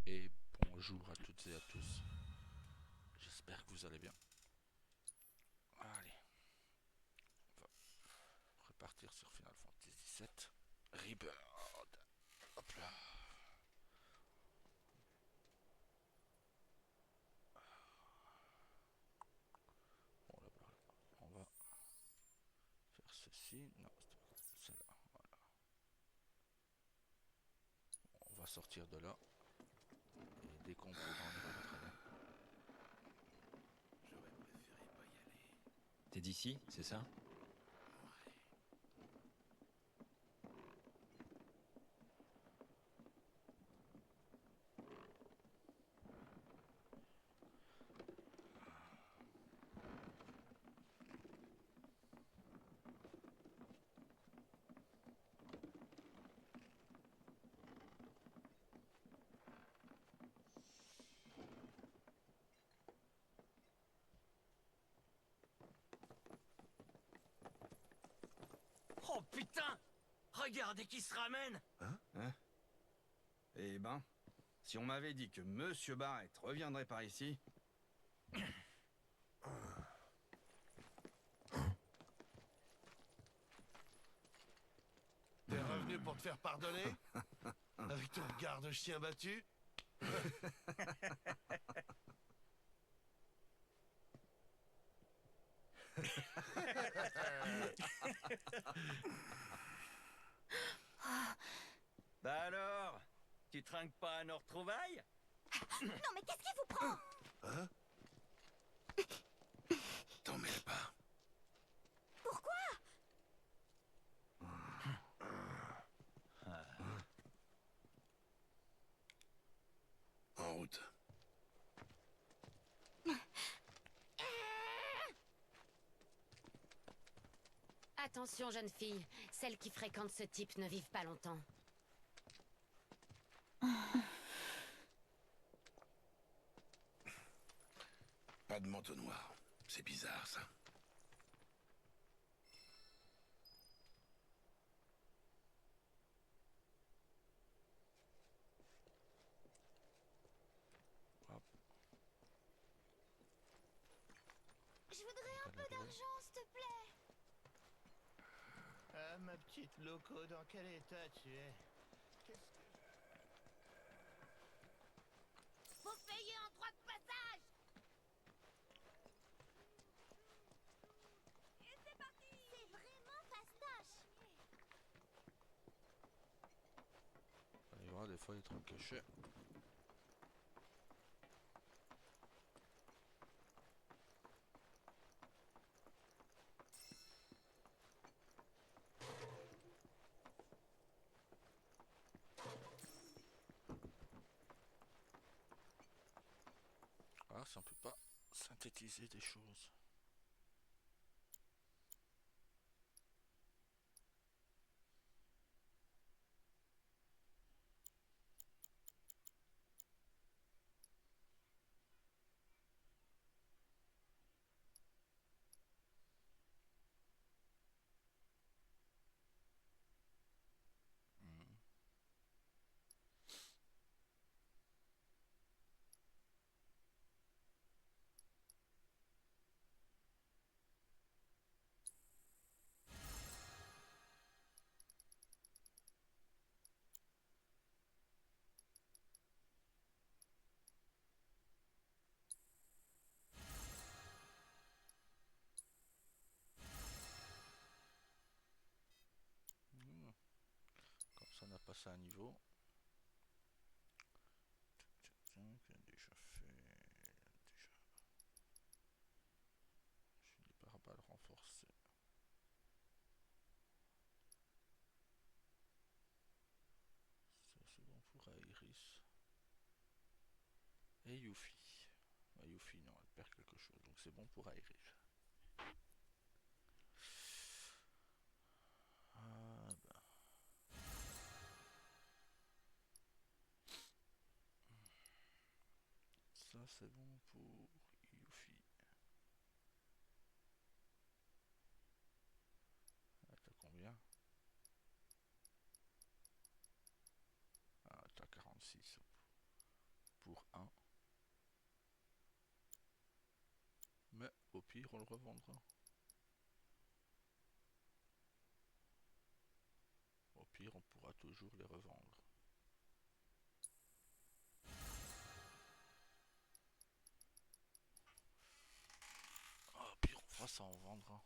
Et bonjour à toutes et à tous. J'espère que vous allez bien. Allez, on va repartir sur Final Fantasy VII Rebirth. Hop là. Bon, là, on va faire ceci. Non, c'est pas celle-là. Voilà. On va sortir de là. Et décombrer dans n'est pas très bien. J'aurais préféré pas y aller. T'es d'ici, c'est ça? Ouais. Oh putain! Regardez qui se ramène! Hein? Eh ben, si on m'avait dit que Monsieur Barrett reviendrait par ici... T'es revenu pour te faire pardonner? Avec ton regard de chien battu? Bah alors, tu trinques pas à nos retrouvailles? Non mais qu'est-ce qui vous prend? T'en mêles pas. Pourquoi? En route. Attention, jeune fille. Celles qui fréquentent ce type ne vivent pas longtemps. Pas de manteau noir. C'est bizarre, ça. Hop. Je voudrais un peu d'argent, s'il te plaît. Ah, ma petite loco, dans quel état tu es? Qu'est-ce que... Faut payer en droit de passage. Et c'est parti. C'est vraiment fastoche. Il y aura des fois des trucs cachés. Ah, si on peut pas synthétiser des choses. Comme ça, on a passé un niveau. Déjà fait. Déjà. Je n'ai pas le renforcer. Ça, c'est bon pour Iris. Et Yuffie. Ah, Yuffie, non, elle perd quelque chose. Donc c'est bon pour Iris. Ah ben. Ça, c'est bon pour Yuffie. Ah, t'as combien? Ah, t'as 46. pour 1. Mais au pire, on le revendra. Au pire, on pourra toujours les revendre. Au pire, on fera ça, on vendra.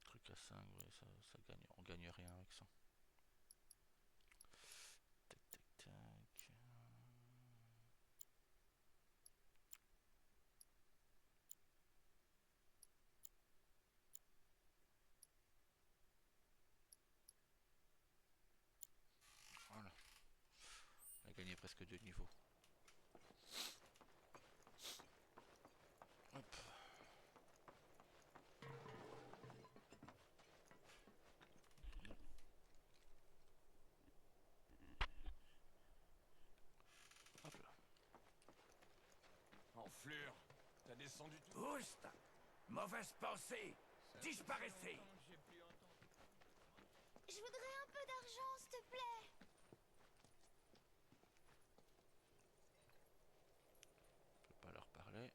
Truc à 5, ouais, ça gagne. On gagne rien avec ça. Tac, tac, tac. Voilà. On a gagné presque 2 niveaux. Hop. Hop là. Enflure, t'as descendu tout. Oust! Mauvaise pensée! Disparaissez! Je voudrais un peu d'argent, s'il te plaît. Je peux pas leur parler.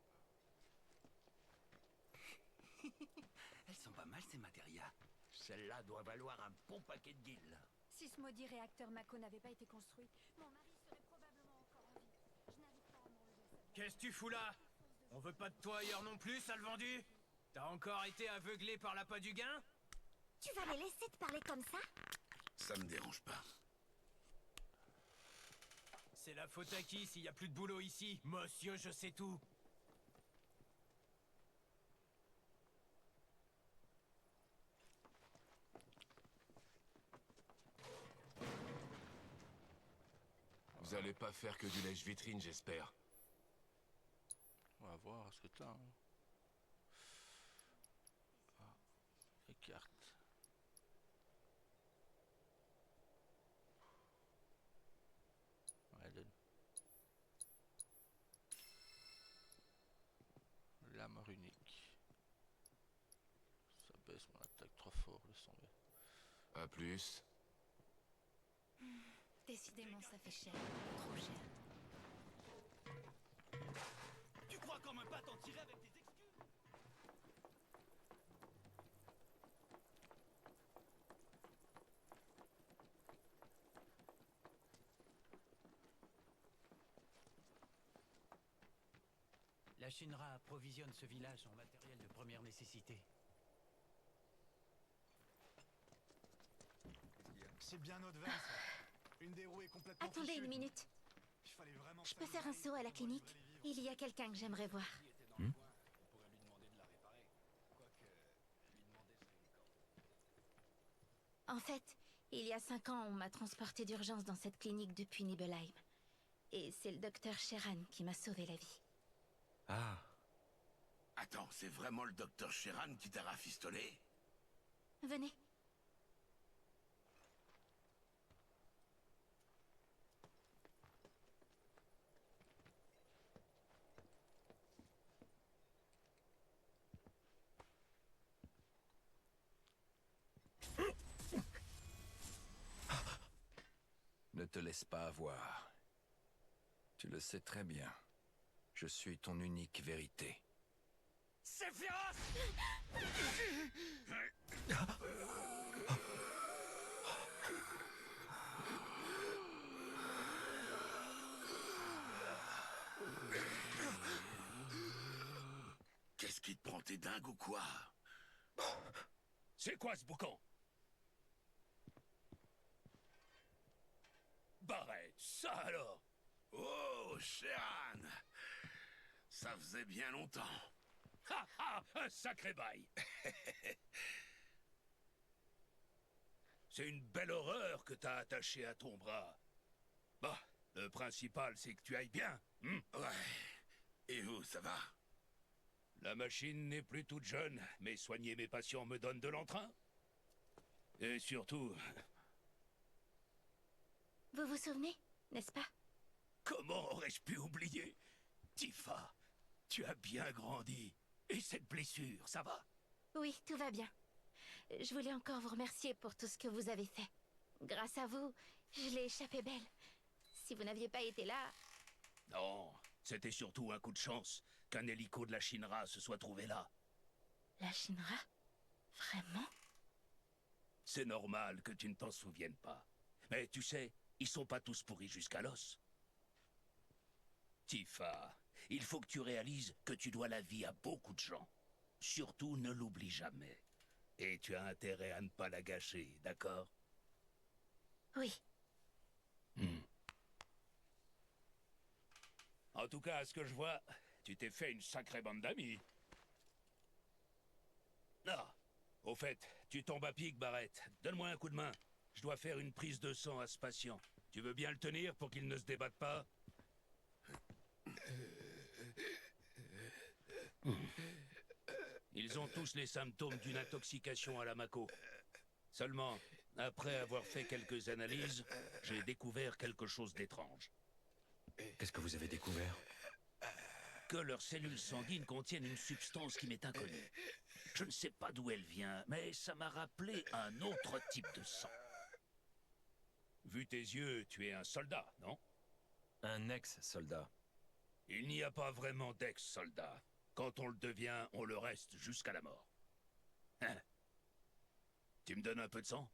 Elles sont pas mal ces matérias. Celle-là doit valoir un bon paquet de guilles. Si ce maudit réacteur Mako n'avait pas été construit, mon mari serait probablement encore en vie. Je n'arrive pas à m'enlever ça. Qu'est-ce que tu fous là? On veut pas de toi ailleurs non plus, sale vendu? T'as encore été aveuglé par l'appât du gain? Tu vas les laisser te parler comme ça? Ça me dérange pas. C'est la faute à qui s'il y a plus de boulot ici? Monsieur, je sais tout. Vous allez pas faire que du lèche-vitrine, j'espère. On va voir ce que t'as. Hein. Ah, les cartes. Ouais, donne. Lame runique. Ça baisse mon attaque trop fort, laisse tomber. À plus. Décidément, ça fait cher. Trop cher. Tu crois qu'on me pas t'en tirer avec des excuses? La Shinra approvisionne ce village en matériel de première nécessité. C'est bien notre veine, ça. Une des roues est complètement Attendez fichue. une minute. Il fallait vraiment Je peux faire un saut à la clinique? Il y a quelqu'un que j'aimerais voir. En fait, il y a 5 ans, on m'a transporté d'urgence dans cette clinique depuis Nibelheim. Et c'est le docteur Sheran qui m'a sauvé la vie. Ah. Attends, c'est vraiment le docteur Sheran qui t'a rafistolé? Venez. Ne te laisse pas avoir. Tu le sais très bien. Je suis ton unique vérité. Sephiroth! Qu'est-ce qui te prend, t'es dingue ou quoi? C'est quoi ce boucan? Barrett, ça alors? Oh, Sheran! Ça faisait bien longtemps. Ha ha! Un sacré bail! C'est une belle horreur que t'as attachée à ton bras. Bah, Le principal, c'est que tu ailles bien. Ouais. Et vous, ça va? La machine n'est plus toute jeune, mais soigner mes patients me donne de l'entrain. Et surtout, Vous vous souvenez, n'est-ce pas? comment aurais-je pu oublier? Tifa, tu as bien grandi. Et cette blessure, ça va? Oui, tout va bien. Je voulais encore vous remercier pour tout ce que vous avez fait. Grâce à vous, je l'ai échappé belle. Si vous n'aviez pas été là... Non, c'était surtout un coup de chance qu'un hélico de la Shinra se soit trouvé là. La Shinra? Vraiment? C'est normal que tu ne t'en souviennes pas. Mais tu sais, ils sont pas tous pourris jusqu'à l'os. Tifa, il faut que tu réalises que tu dois la vie à beaucoup de gens. Surtout, ne l'oublie jamais. Et tu as intérêt à ne pas la gâcher, d'accord? Oui. En tout cas, à ce que je vois, tu t'es fait une sacrée bande d'amis. Ah, au fait, tu tombes à pic, Barrett. Donne-moi un coup de main. Je dois faire une prise de sang à ce patient. Tu veux bien le tenir pour qu'il ne se débatte pas? Ils ont tous les symptômes d'une intoxication à la Mako. Seulement, après avoir fait quelques analyses, j'ai découvert quelque chose d'étrange. Qu'est-ce que vous avez découvert? Que leurs cellules sanguines contiennent une substance qui m'est inconnue. Je ne sais pas d'où elle vient, mais ça m'a rappelé un autre type de sang. Vu tes yeux, tu es un soldat, non? Un ex-soldat. Il n'y a pas vraiment d'ex-soldat. Quand on le devient, on le reste jusqu'à la mort. Hein? Tu me donnes un peu de sang?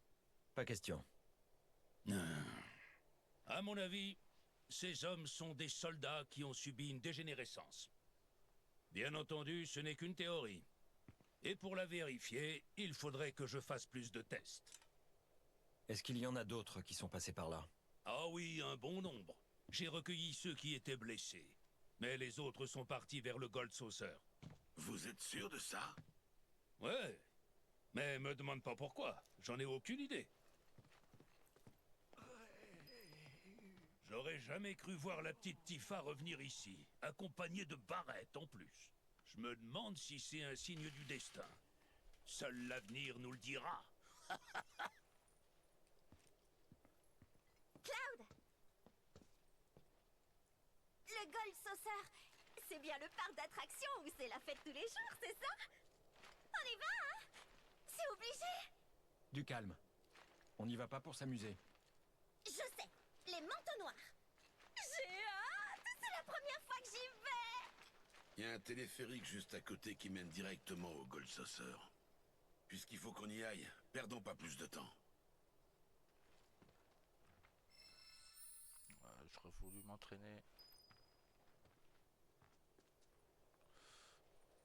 Pas question. À mon avis, ces hommes sont des soldats qui ont subi une dégénérescence. Bien entendu, ce n'est qu'une théorie. Et pour la vérifier, il faudrait que je fasse plus de tests. Est-ce qu'il y en a d'autres qui sont passés par là? Ah oui, un bon nombre. J'ai recueilli ceux qui étaient blessés. Mais les autres sont partis vers le Gold Saucer. Vous êtes sûr de ça? Ouais. Mais me demande pas pourquoi. J'en ai aucune idée. J'aurais jamais cru voir la petite Tifa revenir ici, accompagnée de Barrett en plus. Je me demande si c'est un signe du destin. Seul l'avenir nous le dira. Cloud! Le Gold Saucer, c'est bien le parc d'attractions où c'est la fête tous les jours, c'est ça? On y va, hein? C'est obligé! Du calme. On n'y va pas pour s'amuser. Je sais, les manteaux noirs. J'ai hâte! C'est la première fois que j'y vais! Il y a un téléphérique juste à côté qui mène directement au Gold Saucer. Puisqu'il faut qu'on y aille, perdons pas plus de temps. J'aurais voulu m'entraîner.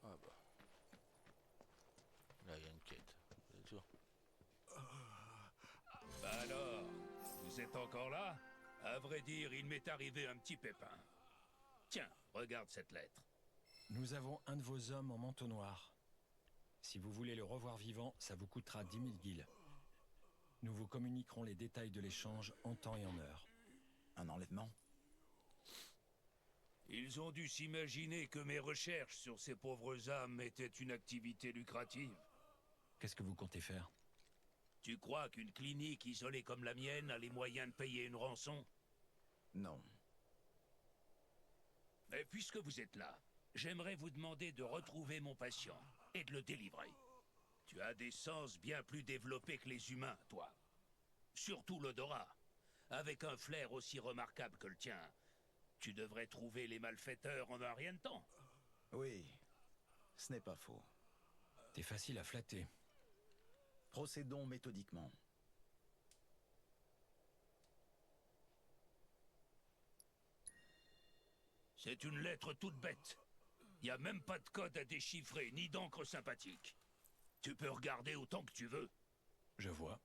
Ah bah. Là, il y a une quête. C'est sûr. Bah alors, vous êtes encore là? À vrai dire, il m'est arrivé un petit pépin. Tiens, regarde cette lettre. Nous avons un de vos hommes en manteau noir. Si vous voulez le revoir vivant, ça vous coûtera 10 000 guilds. Nous vous communiquerons les détails de l'échange en temps et en heure. Un enlèvement? Ils ont dû s'imaginer que mes recherches sur ces pauvres âmes étaient une activité lucrative. Qu'est-ce que vous comptez faire? Tu crois qu'une clinique isolée comme la mienne a les moyens de payer une rançon? Non. Mais puisque vous êtes là, j'aimerais vous demander de retrouver mon patient et de le délivrer. Tu as des sens bien plus développés que les humains, toi. Surtout l'odorat. Avec un flair aussi remarquable que le tien, tu devrais trouver les malfaiteurs en un rien de temps. Oui, ce n'est pas faux. T'es facile à flatter. Procédons méthodiquement. C'est une lettre toute bête. Il n'y a même pas de code à déchiffrer, ni d'encre sympathique. Tu peux regarder autant que tu veux. Je vois.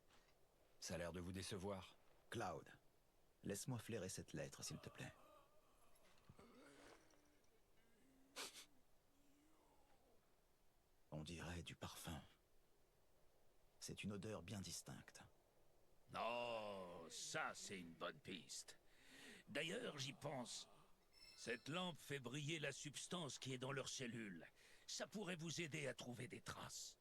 Ça a l'air de vous décevoir. Cloud, laisse-moi flairer cette lettre, s'il te plaît. On dirait du parfum. C'est une odeur bien distincte. Oh, ça c'est une bonne piste. D'ailleurs, j'y pense. Cette lampe fait briller la substance qui est dans leurs cellules. Ça pourrait vous aider à trouver des traces.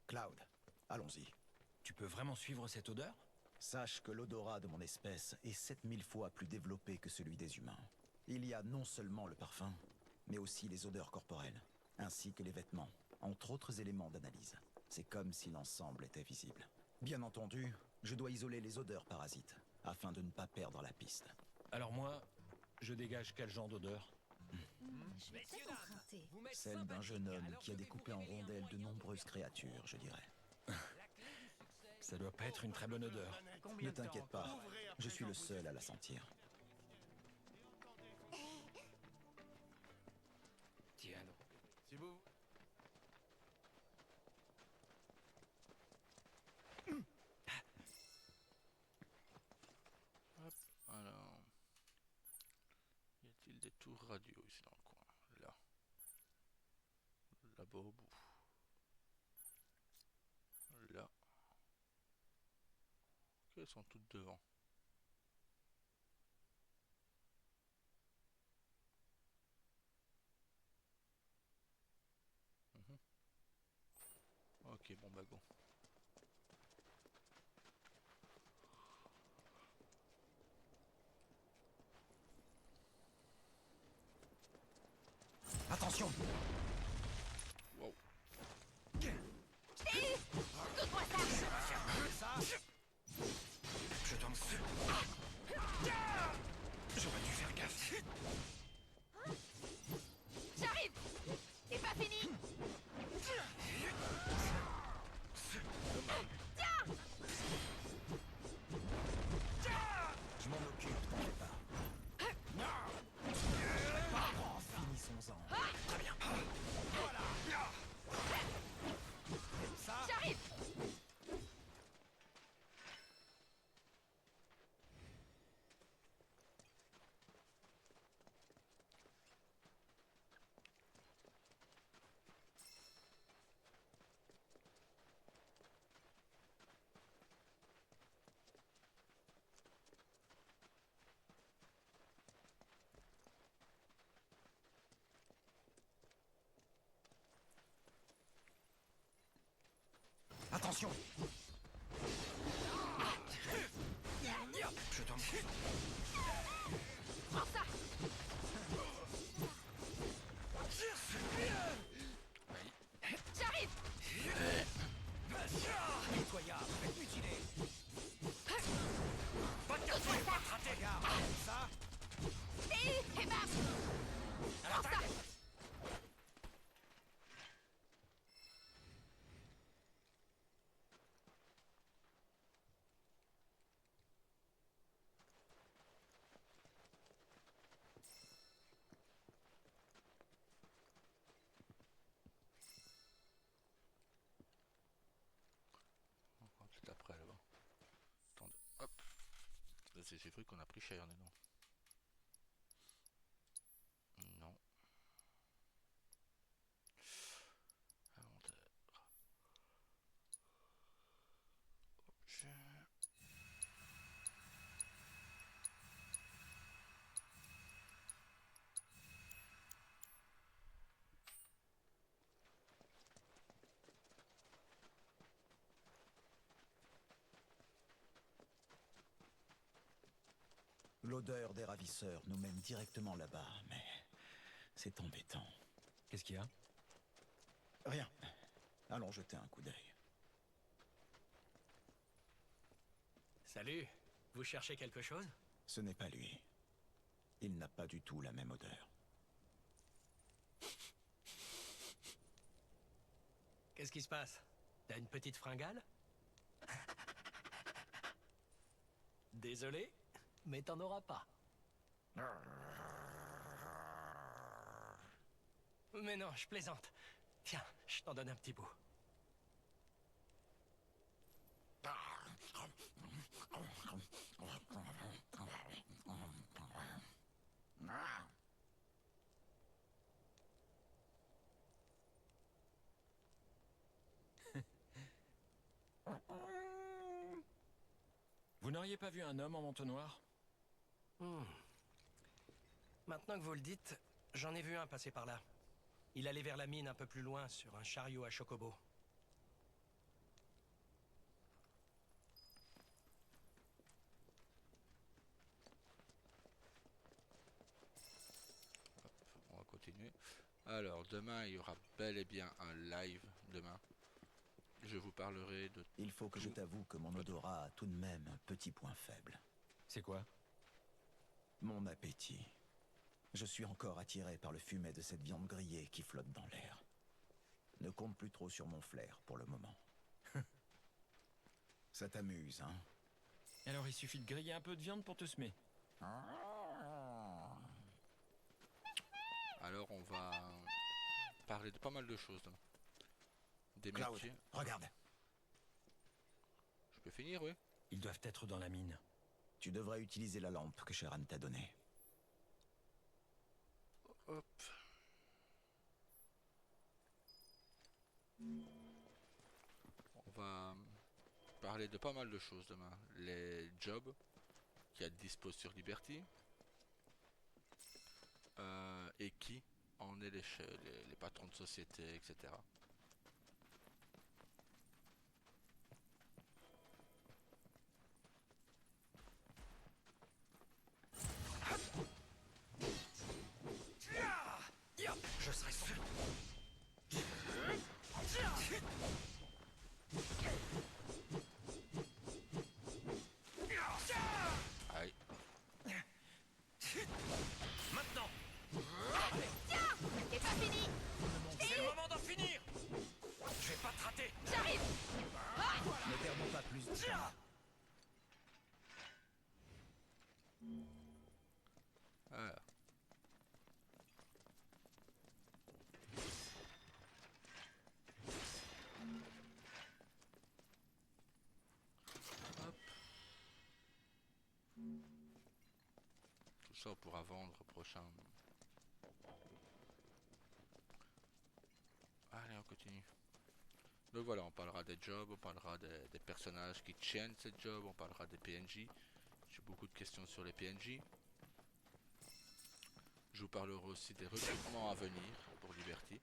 Cloud, allons-y. Tu peux vraiment suivre cette odeur? Sache que l'odorat de mon espèce est 7000 fois plus développé que celui des humains. Il y a non seulement le parfum, mais aussi les odeurs corporelles, ainsi que les vêtements, entre autres éléments d'analyse. C'est comme si l'ensemble était visible. Bien entendu, je dois isoler les odeurs parasites, afin de ne pas perdre la piste. Alors moi, je dégage quel genre d'odeur? Je vais peut-être emprunter. Celle d'un jeune homme qui a découpé en rondelles de nombreuses créatures, je dirais. Ça doit pas être une très bonne odeur. Ne t'inquiète pas, je suis le seul à la sentir. Tiens, si vous... Hop, alors... Y a-t-il des tours radio ici dans le coin? Là. Là-bas au bout. Là. Ok, elles sont toutes devant. Mhm. Ok, bon bah go. Attention! Wow. Coupe-moi ça! Je t'en prie. J'aurais dû faire gaffe. J'arrive! C'est pas fini! Je m'en occupe, t'en fais pas. Finissons-en. Très bien. Voilà. Ça. J'arrive! Attention! Je t'en prie. Prends ça! J'arrive! Pitoyable, faites mutiler. Coupe-moi ça! Regarde, ça. Et bam! Prends ça! Encore tout après là-bas. Attendez, hop. J'ai cru qu'on a pris cher, mais non. Non. Inventaire. Objet. L'odeur des ravisseurs nous mène directement là-bas, mais c'est embêtant. Qu'est-ce qu'il y a? Rien. Allons jeter un coup d'œil. Salut. Vous cherchez quelque chose? Ce n'est pas lui. Il n'a pas du tout la même odeur. Qu'est-ce qui se passe? T'as une petite fringale? Désolé, mais t'en auras pas. Mais non, je plaisante. Tiens, je t'en donne un petit bout. Vous n'auriez pas vu un homme en manteau noir? Maintenant que vous le dites, j'en ai vu un passer par là. Il allait vers la mine un peu plus loin, sur un chariot à chocobo. On va continuer. Alors, demain, il y aura bel et bien un live. Demain, je vous parlerai de... Il faut que je t'avoue que mon odorat a tout de même un petit point faible. C'est quoi? Mon appétit. Je suis encore attiré par le fumet de cette viande grillée qui flotte dans l'air. Ne compte plus trop sur mon flair pour le moment. Ça t'amuse, hein? Alors il suffit de griller un peu de viande pour te semer. Alors, on va parler de pas mal de choses demain. Des Cloud, métiers. regarde. Je peux finir, oui? Ils doivent être dans la mine. Tu devrais utiliser la lampe que Sheran t'a donnée. Hop. On va parler de pas mal de choses demain. Les jobs qu'il y a dispo sur Liberty. Et qui en est les patrons de société, etc. Je serai son... Aïe. Maintenant. Tiens! C'est pas fini! C'est le moment d'en finir. Je vais pas te rater. J'arrive! Ne perdons pas plus de temps. Alors. Hop. Tout ça on pourra vendre au prochain. Allez, on continue. Donc voilà, on parlera des jobs, on parlera des personnages qui tiennent ces jobs, on parlera des PNJ. J'ai beaucoup de questions sur les PNJ. Je vous parlerai aussi des recrutements à venir pour Liberty.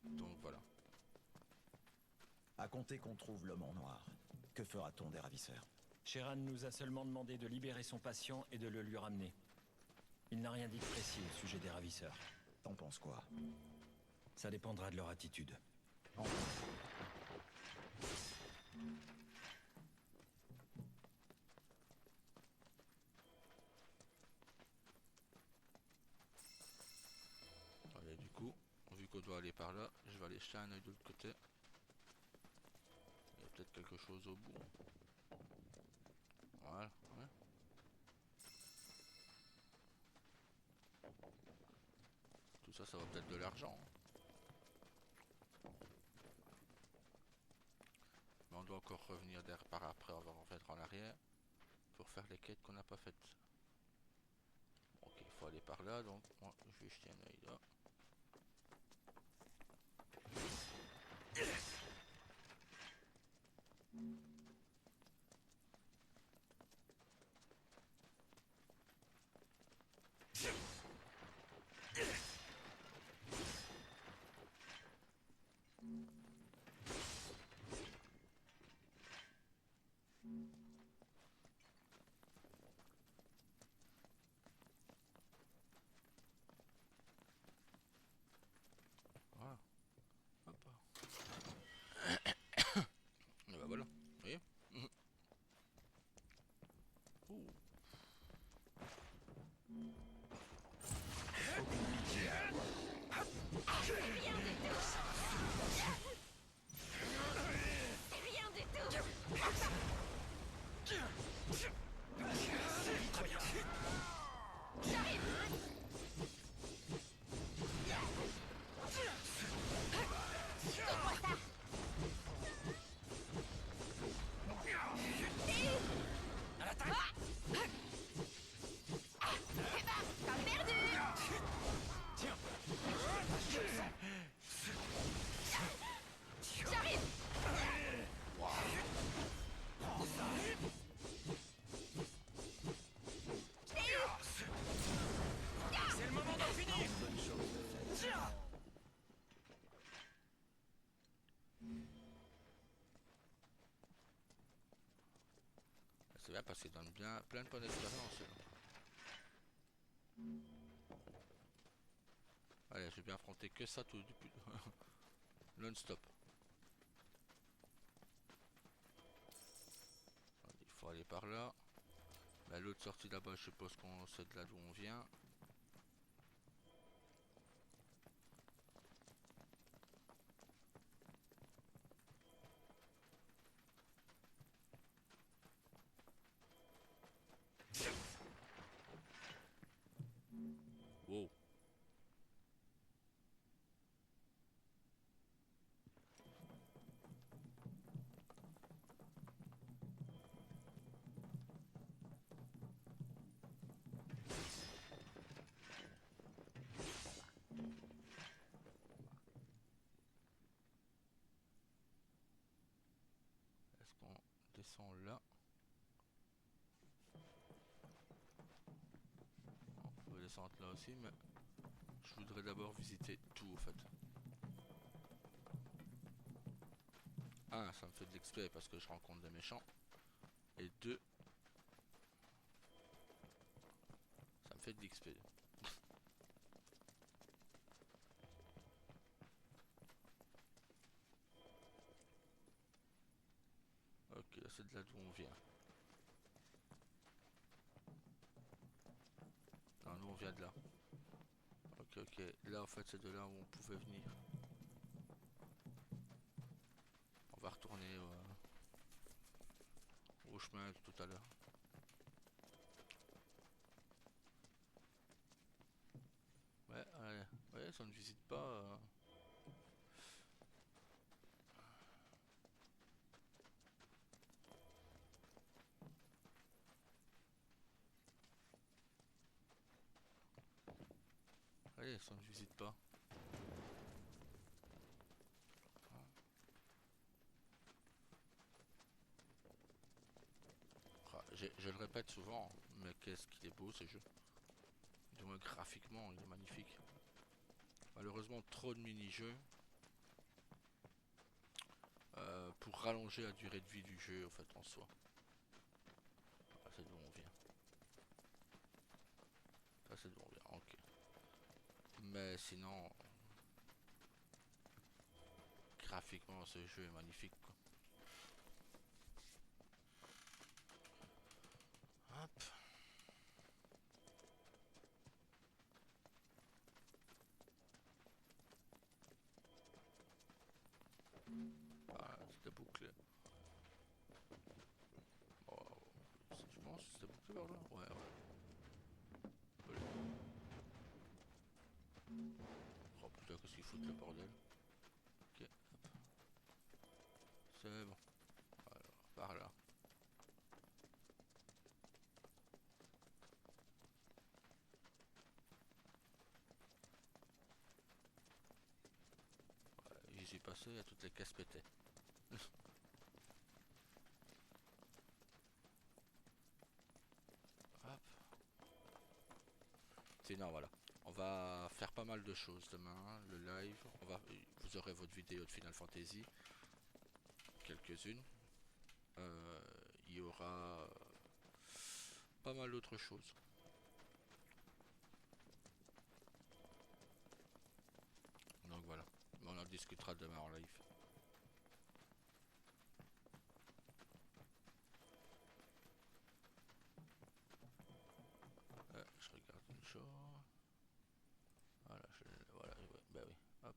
Donc voilà. À compter qu'on trouve l'homme en noir. Que fera-t-on des ravisseurs? Sheran nous a seulement demandé de libérer son patient et de le lui ramener. Il n'a rien dit de précis au sujet des ravisseurs. T'en penses quoi? Ça dépendra de leur attitude. Allez, du coup, vu qu'on doit aller par là, je vais aller jeter un œil de l'autre côté. Il y a peut-être quelque chose au bout. Voilà, ouais. Tout ça, ça va peut-être de l'argent. Mais on doit encore revenir par après, on va en fait en arrière pour faire les quêtes qu'on n'a pas faites. Ok, il faut aller par là, donc moi je vais jeter un œil là. C'est bien parce qu'il donne bien plein de bonnes expériences. Allez, je vais bien affronter que ça tout depuis non-stop. Il faut aller par là. Bah, l'autre sortie là-bas, je suppose qu'on sait de là d'où on vient. Wow. Est-ce qu'on descend là? On peut descendre là aussi, mais je voudrais d'abord visiter tout en fait. Un, ça me fait de l'XP parce que je rencontre des méchants. Et deux, ça me fait de l'XP. Ok, là c'est de là d'où on vient. Non, nous on vient de là. Ok, ok. Là en fait c'est de là où on pouvait venir. On va retourner au chemin de tout à l'heure. Ouais, ouais, ça ne visite pas. Allez, ça ne visite pas. Ah, je le répète souvent, mais qu'est-ce qu'il est beau ce jeu. Du moins graphiquement, il est magnifique. Malheureusement, trop de mini-jeux pour rallonger la durée de vie du jeu en fait en soi. Ah, c'est d'où on vient. Ça c'est d'où on vient, ok. Mais sinon, graphiquement ce jeu est magnifique quoi. Hop. Ah, c'était bouclé. Oh, je pense que c'était bouclé par là. Ouais, ouais. Oh putain, qu'est-ce qu'il fout le bordel. Ok, hop. C'est bon. Alors, par là. Ouais, j'y suis passé, il y a toutes les caisses pétées. Hop. Sinon, voilà. On va faire pas mal de choses demain. Le live, vous aurez votre vidéo de Final Fantasy. Quelques-unes. Il y aura pas mal d'autres choses. Donc voilà. On en discutera demain en live. Je regarde une chose. Voilà, voilà, ouais, bah oui, hop.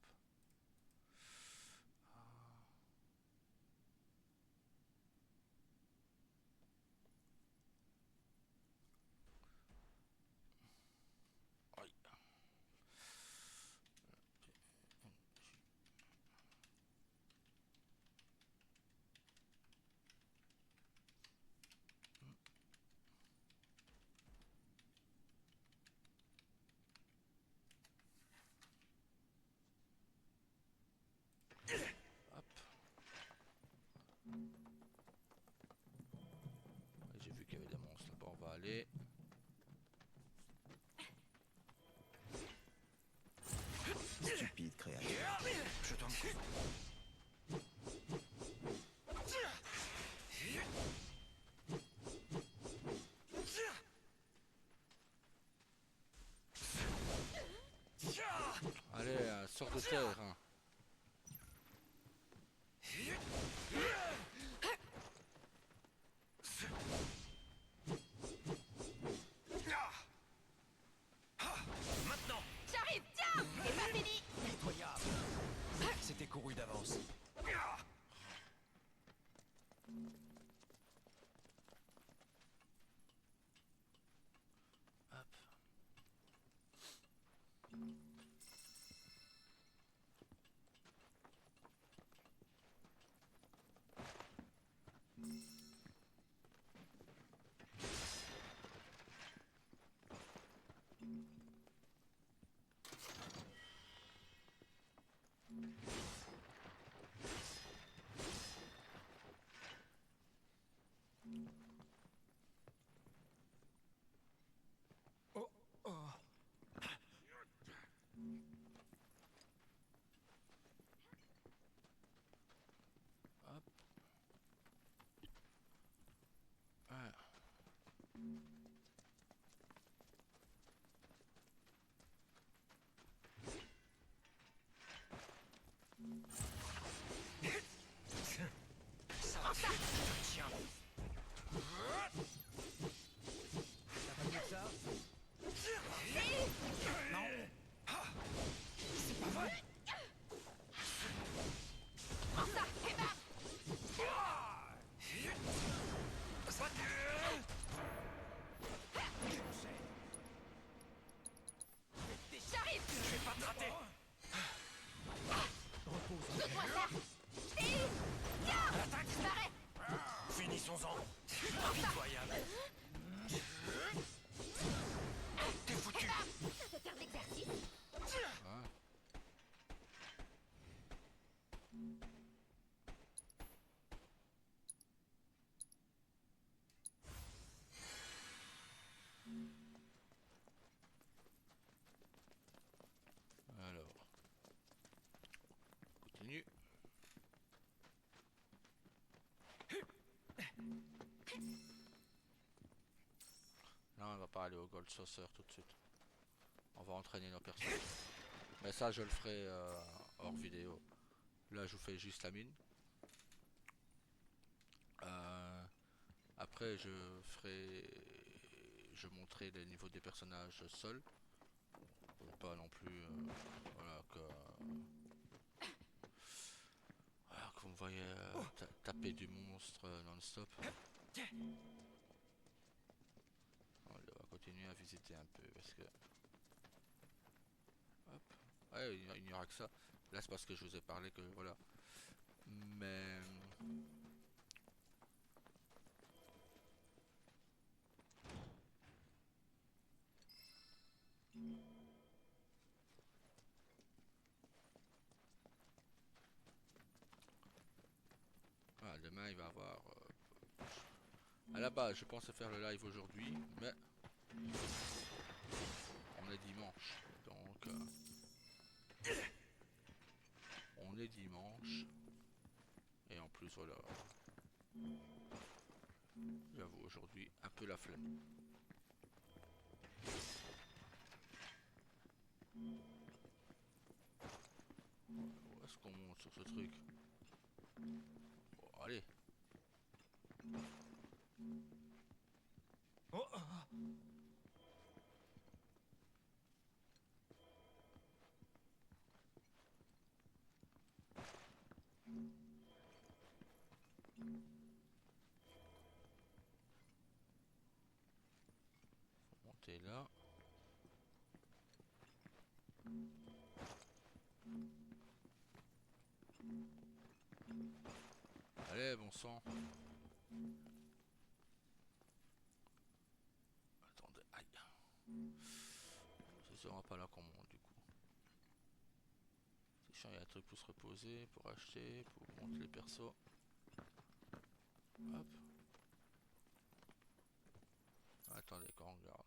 Aïe. de terre. Hein. Maintenant. J'arrive, tiens. C'est pas fini. Pitoyable. C'était couru d'avance. Hop. Oh, oh. Hop. Ah. Ça va, je te tiens. T'as pas mieux que ça? Non. C'est pas vrai. Prends ça, et bam. J'arrive. Je vais pas te rater. Saute-moi ça. Et... Tiens. L'attaque. Pareil. Finissons-en. Pitoyable. T'es foutu. Ça fait faire de l'exercice. Ah. Alors, continue. Là, on va pas aller au Gold Saucer tout de suite. On va entraîner nos personnages. Mais ça, je le ferai hors vidéo. Là, je vous fais juste la mine. Après, je montrerai les niveaux des personnages seuls. Pour pas non plus, voilà, que vous me voyez taper du monstre non-stop. On va continuer à visiter un peu parce que... Hop. Ouais, il n'y aura que ça. Là, c'est parce que je vous ai parlé que voilà. Mais... Voilà, demain, il va y avoir... à la base, je pensais faire le live aujourd'hui, mais... On est dimanche, donc... on est dimanche. Et en plus, voilà... J'avoue, aujourd'hui, un peu la flemme. Où est-ce qu'on monte sur ce truc? Bon, allez. Oh. Faut monter là. Allez, bon sang. Attendez, aïe. Ce sera pas là qu'on monte du coup. C'est chiant, il y a un truc pour se reposer, pour acheter, pour monter les persos. Hop. Attendez, qu'on regarde.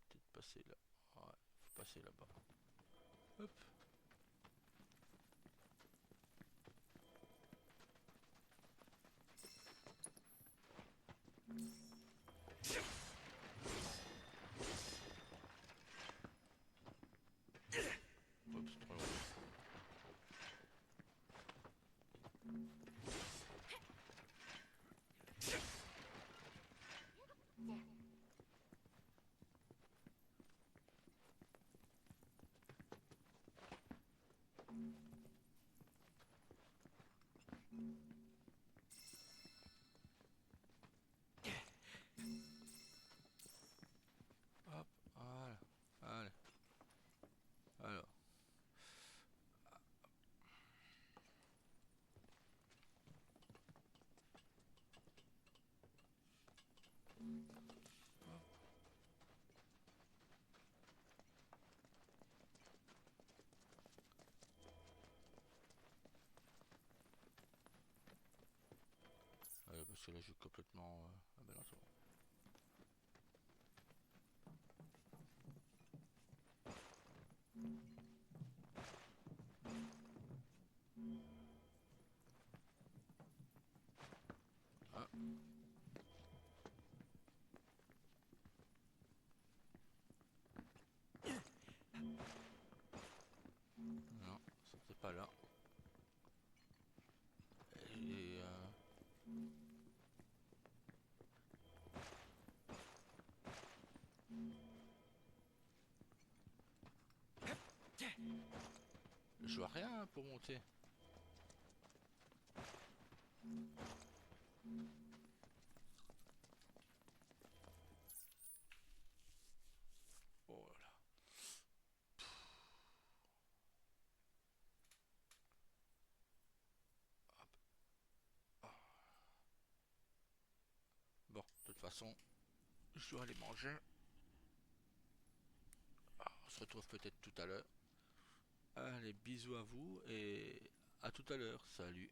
Peut-être passer là. Ouais, faut passer là-bas. Hop. parce que là je suis complètement... Ah ben non, c'est bon. Ah. Non, c'était pas là. Et je vois rien pour monter. Oh là là. Hop. Ah. Bon, de toute façon, je dois aller manger. Ah, on se retrouve peut-être tout à l'heure. Allez, bisous à vous et à tout à l'heure. Salut.